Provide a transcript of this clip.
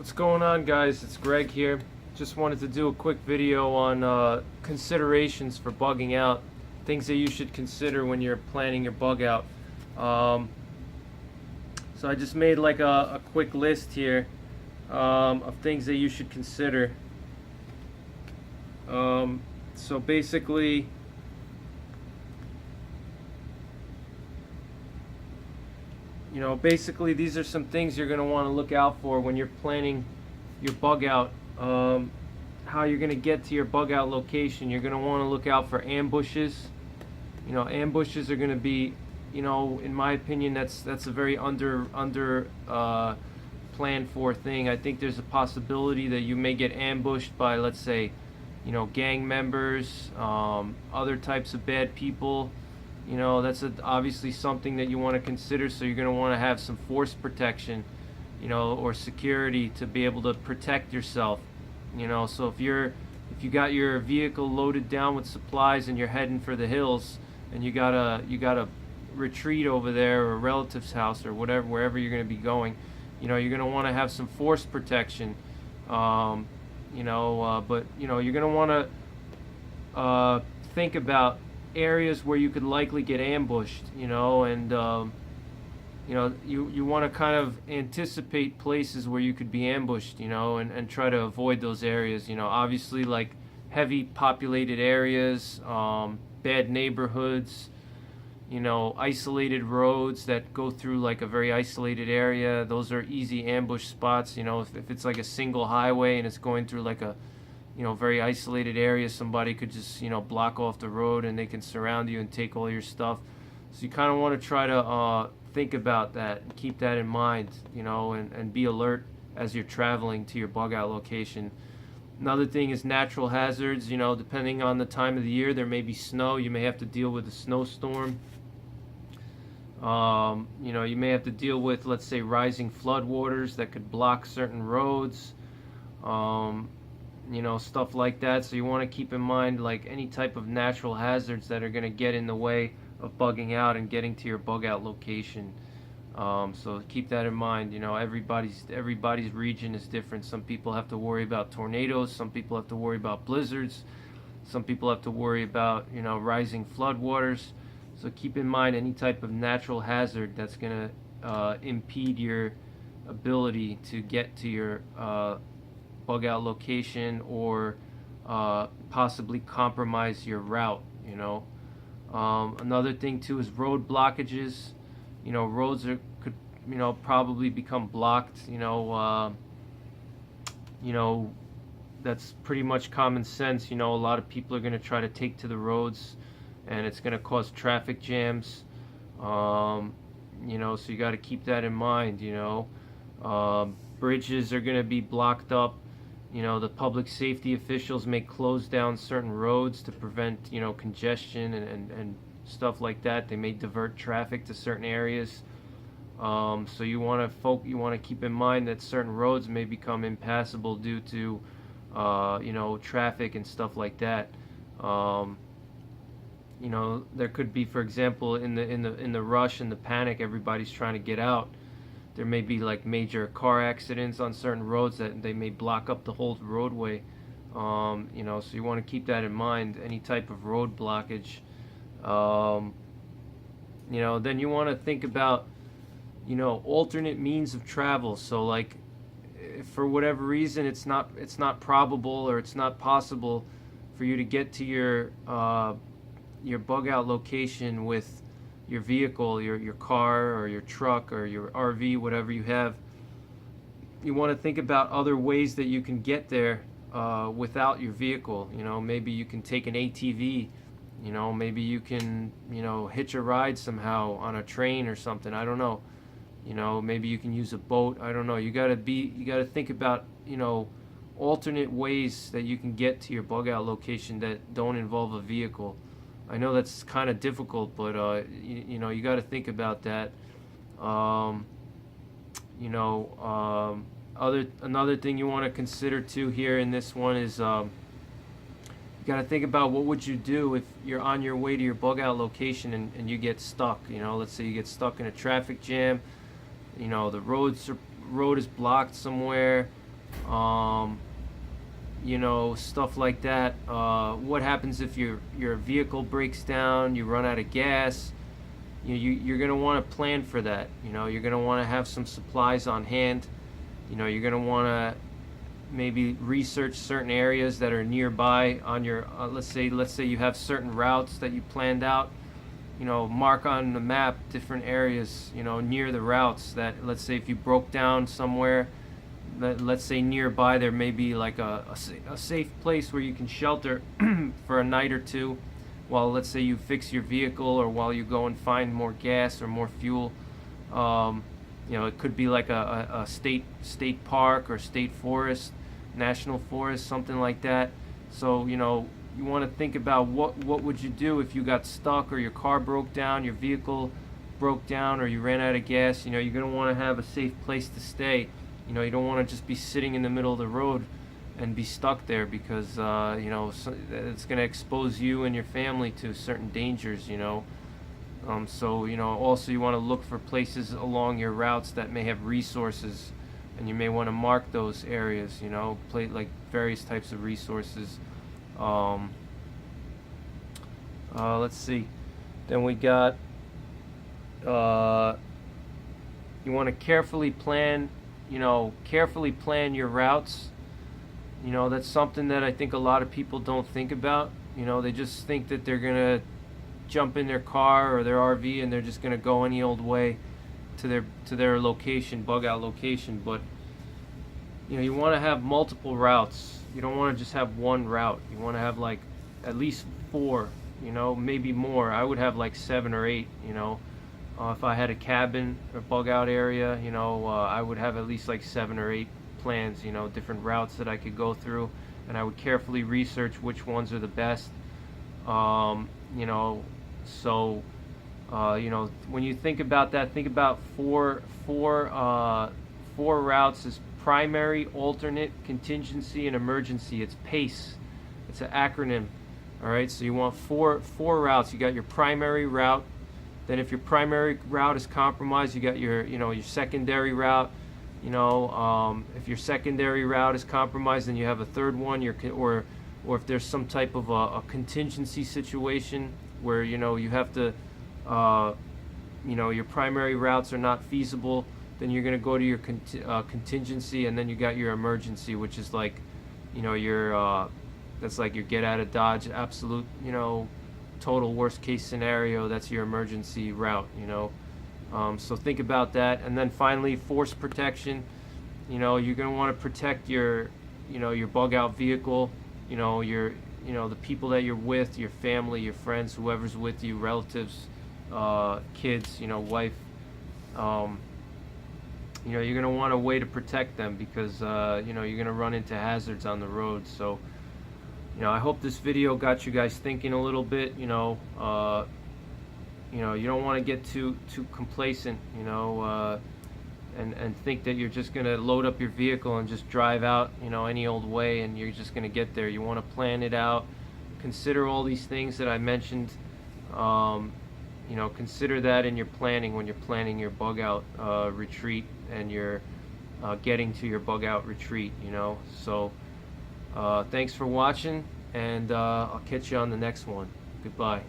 What's going on, guys? It's Greg here. Just wanted to do a quick video on considerations for bugging out, things that you should consider when you're planning your bug out. So I just made like a quick list here of things that you should consider. So basically, these are some things you're going to want to look out for when you're planning your bug out. How you're going to get to your bug out location. You're going to want to look out for ambushes. Ambushes are going to be, in my opinion, that's a very under planned for thing. I think there's a possibility that you may get ambushed by, let's say, gang members, other types of bad people. That's obviously something that you want to consider, so you're going to want to have some force protection, or security to be able to protect yourself. So if you got your vehicle loaded down with supplies and you're heading for the hills and you gotta retreat over there or a relative's house or wherever you're going to be going, you're going to want to have some force protection. But you're going to want to think about areas where you could likely get ambushed, and you want to kind of anticipate places where you could be ambushed, and try to avoid those areas. Obviously, like heavy populated areas, bad neighborhoods, isolated roads that go through like a very isolated area. Those are easy ambush spots. If it's like a single highway and it's going through like a very isolated area, somebody could just block off the road and they can surround you and take all your stuff. So you kind of want to try to think about that and keep that in mind, and be alert as you're traveling to your bug out location. Another thing is natural hazards. Depending on the time of the year, there may be snow. You may have to deal with a snowstorm. You may have to deal with, let's say, rising flood waters that could block certain roads. Stuff like that. So you want to keep in mind like any type of natural hazards that are going to get in the way of bugging out and getting to your bug out location. So keep that in mind. Everybody's region is different. Some people have to worry about tornadoes. Some people have to worry about blizzards. Some people have to worry about rising flood waters. So keep in mind any type of natural hazard that's going to impede your ability to get to your bug out location, or possibly compromise your route. Another thing too is road blockages. Roads could probably become blocked. That's pretty much common sense. A lot of people are going to try to take to the roads, and it's going to cause traffic jams. So you got to keep that in mind. Bridges are going to be blocked up. The public safety officials may close down certain roads to prevent, congestion and stuff like that. They may divert traffic to certain areas. So you want to keep in mind that certain roads may become impassable due to, traffic and stuff like that. There could be, for example, in the rush and the panic, everybody's trying to get out. There may be like major car accidents on certain roads that they may block up the whole roadway. So you want to keep that in mind. Any type of road blockage. Then you want to think about, alternate means of travel. So like, if for whatever reason it's not probable or it's not possible for you to get to your bug out location with your vehicle, your car or your truck or your RV, whatever you have, you want to think about other ways that you can get there without your vehicle. Maybe you can take an ATV. Maybe you can hitch a ride somehow on a train or something. I don't know. Maybe you can use a boat. I don't know. You got to think about alternate ways that you can get to your bug out location that don't involve a vehicle. I know that's kind of difficult, but you got to think about that. Another thing you want to consider too here in this one is you got to think about what would you do if you're on your way to your bug out location and you get stuck. Let's say you get stuck in a traffic jam. The road is blocked somewhere. um, stuff like that. What happens if your vehicle breaks down, you run out of gas? You're going to want to plan for that. You're going to want to have some supplies on hand. You're going to want to maybe research certain areas that are nearby on your let's say you have certain routes that you planned out. Mark on the map different areas near the routes that, let's say, if you broke down somewhere, let's say nearby, there may be like a safe place where you can shelter for a night or two while, let's say, you fix your vehicle, or while you go and find more gas or more fuel. It could be like a state park or state forest, national forest, something like that. So you want to think about what would you do if you got stuck, or your car broke down, your vehicle broke down, or you ran out of gas. You're going to want to have a safe place to stay. You don't want to just be sitting in the middle of the road and be stuck there, because it's going to expose you and your family to certain dangers. So also you want to look for places along your routes that may have resources, and you may want to mark those areas. Like various types of resources. Let's see. Then we got. You want to carefully plan your routes. That's something that I think a lot of people don't think about. They just think that they're gonna jump in their car or their RV and they're just gonna go any old way to their location, bug out location. But you want to have multiple routes. You don't want to just have one route. You want to have like at least 4, maybe more. I would have like 7 or 8. If I had a cabin or bug out area, I would have at least like 7 or 8 plans, different routes that I could go through, and I would carefully research which ones are the best. So when you think about that, think about four routes as primary, alternate, contingency, and emergency. It's PACE. It's an acronym. All right, so you want four routes. You got your primary route. Then if your primary route is compromised, you got your secondary route. If your secondary route is compromised, then you have a third one. Or if there's some type of a contingency situation where you have to, your primary routes are not feasible, then you're going to go to your contingency, and then you got your emergency, which is like, that's like your get out of Dodge, absolute, total worst case scenario. That's your emergency route. So think about that. And then finally, force protection. You're going to want to protect your bug out vehicle. The people that you're with, your family, your friends, whoever's with you, relatives, kids, wife. You're going to want a way to protect them, because you're going to run into hazards on the road. So I hope this video got you guys thinking a little bit. You don't want to get too complacent, and think that you're just going to load up your vehicle and just drive out, any old way, and you're just going to get there. You want to plan it out. Consider all these things that I mentioned. Consider that in your planning when you're planning your bug out retreat, and you're getting to your bug out retreat. So thanks for watching, and I'll catch you on the next one. Goodbye.